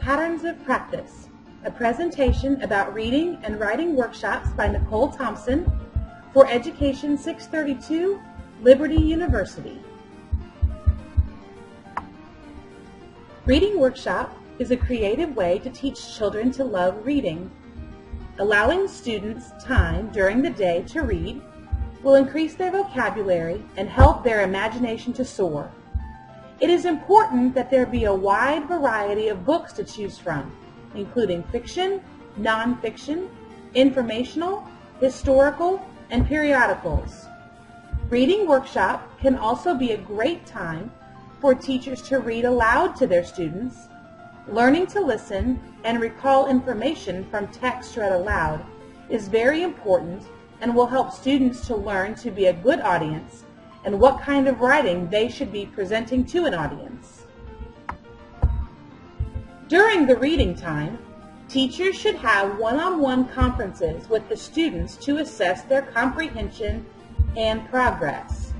Patterns of Practice, a presentation about reading and writing workshops by Nicole Thompson for Education 632, Liberty University. Reading Workshop is a creative way to teach children to love reading. Allowing students time during the day to read will increase their vocabulary and help their imagination to soar. It is important that there be a wide variety of books to choose from, including fiction, nonfiction, informational, historical, and periodicals. Reading Workshop can also be a great time for teachers to read aloud to their students. Learning to listen and recall information from text read aloud is very important and will help students to learn to be a good audience and what kind of writing they should be presenting to an audience. During the reading time, teachers should have one-on-one conferences with the students to assess their comprehension and progress.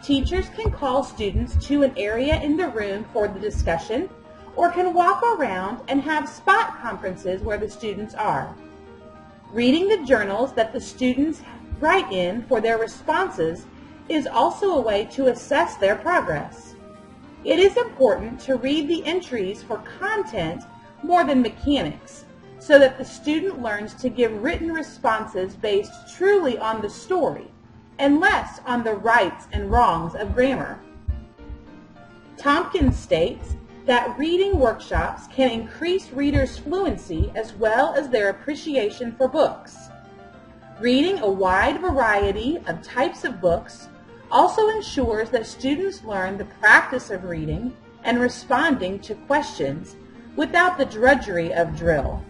Teachers can call students to an area in the room for the discussion or can walk around and have spot conferences where the students are. Reading the journals that the students write in for their responses is also a way to assess their progress. It is important to read the entries for content more than mechanics, so that the student learns to give written responses based truly on the story and less on the rights and wrongs of grammar. Tompkins states that reading workshops can increase readers' fluency as well as their appreciation for books. Reading a wide variety of types of books also ensures that students learn the practice of reading and responding to questions without the drudgery of drill.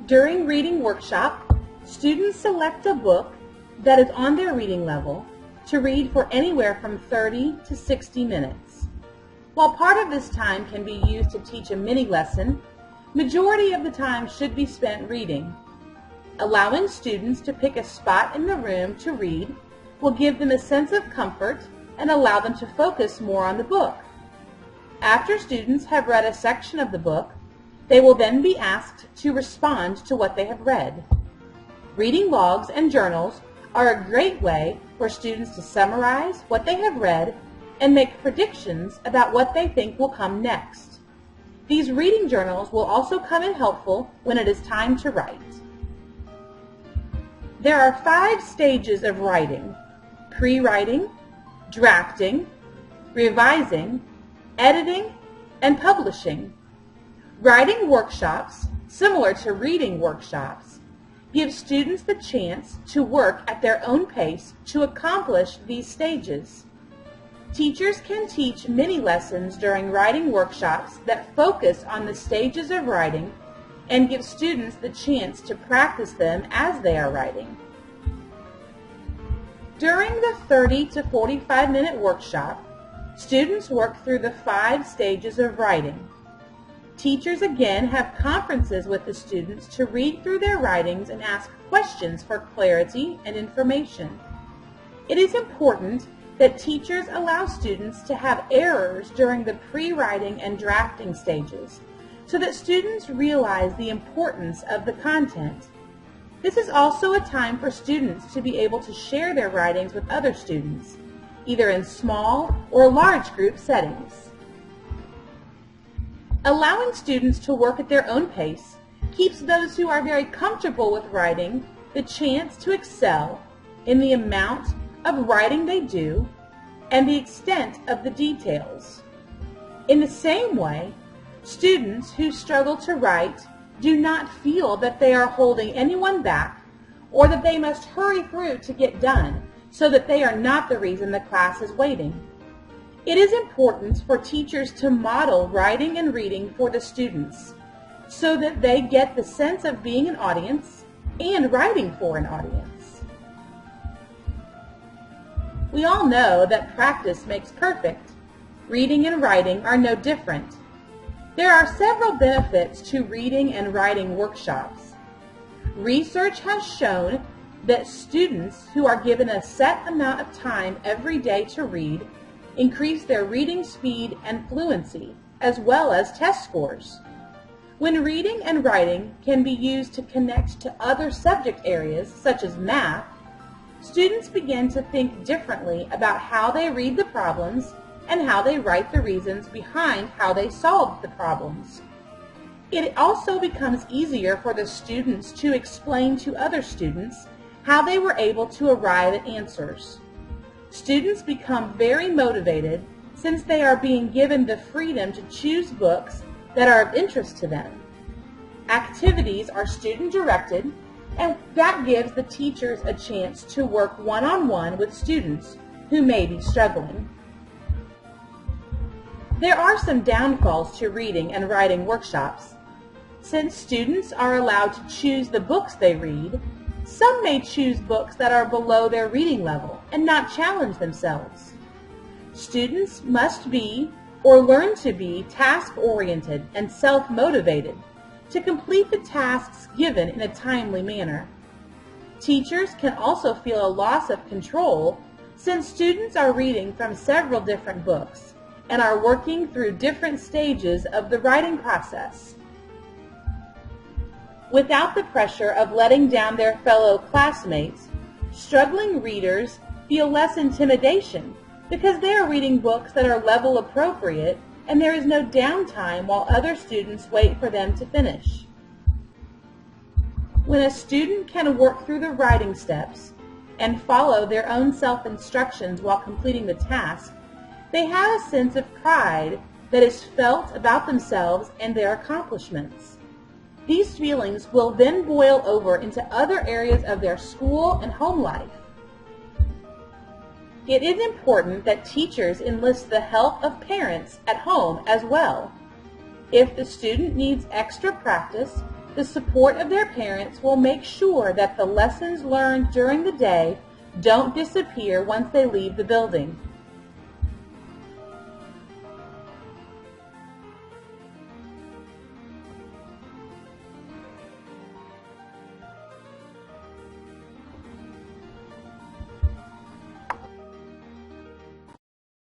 During Reading Workshop, students select a book that is on their reading level to read for anywhere from 30 to 60 minutes. While part of this time can be used to teach a mini lesson, majority of the time should be spent reading. Allowing students to pick a spot in the room to read will give them a sense of comfort and allow them to focus more on the book. After students have read a section of the book, they will then be asked to respond to what they have read. Reading logs and journals are a great way for students to summarize what they have read and make predictions about what they think will come next. These reading journals will also come in helpful when it is time to write. There are 5 stages of writing: pre-writing, drafting, revising, editing, and publishing. Writing workshops, similar to reading workshops, give students the chance to work at their own pace to accomplish these stages. Teachers can teach mini lessons during writing workshops that focus on the stages of writing and give students the chance to practice them as they are writing. During the 30 to 45-minute workshop, students work through the 5 stages of writing. Teachers again have conferences with the students to read through their writings and ask questions for clarity and information. It is important that teachers allow students to have errors during the pre-writing and drafting stages so that students realize the importance of the content. This is also a time for students to be able to share their writings with other students, either in small or large group settings. Allowing students to work at their own pace keeps those who are very comfortable with writing the chance to excel in the amount of writing they do and the extent of the details. In the same way, students who struggle to write do not feel that they are holding anyone back or that they must hurry through to get done so that they are not the reason the class is waiting. It is important for teachers to model writing and reading for the students so that they get the sense of being an audience and writing for an audience. We all know that practice makes perfect. Reading and writing are no different. There are several benefits to reading and writing workshops. Research has shown that students who are given a set amount of time every day to read increase their reading speed and fluency, as well as test scores. When reading and writing can be used to connect to other subject areas, such as math, students begin to think differently about how they read the problems and how they write the reasons behind how they solved the problems. It also becomes easier for the students to explain to other students how they were able to arrive at answers. Students become very motivated since they are being given the freedom to choose books that are of interest to them. Activities are student-directed, and that gives the teachers a chance to work one-on-one with students who may be struggling. There are some downfalls to reading and writing workshops. Since students are allowed to choose the books they read, some may choose books that are below their reading level and not challenge themselves. Students must be or learn to be task-oriented and self-motivated to complete the tasks given in a timely manner. Teachers can also feel a loss of control since students are reading from several different books and are working through different stages of the writing process. Without the pressure of letting down their fellow classmates, struggling readers feel less intimidation because they are reading books that are level appropriate and there is no downtime while other students wait for them to finish. When a student can work through the writing steps and follow their own self-instructions while completing the task, they have a sense of pride that is felt about themselves and their accomplishments. These feelings will then boil over into other areas of their school and home life. It is important that teachers enlist the help of parents at home as well. If the student needs extra practice, the support of their parents will make sure that the lessons learned during the day don't disappear once they leave the building.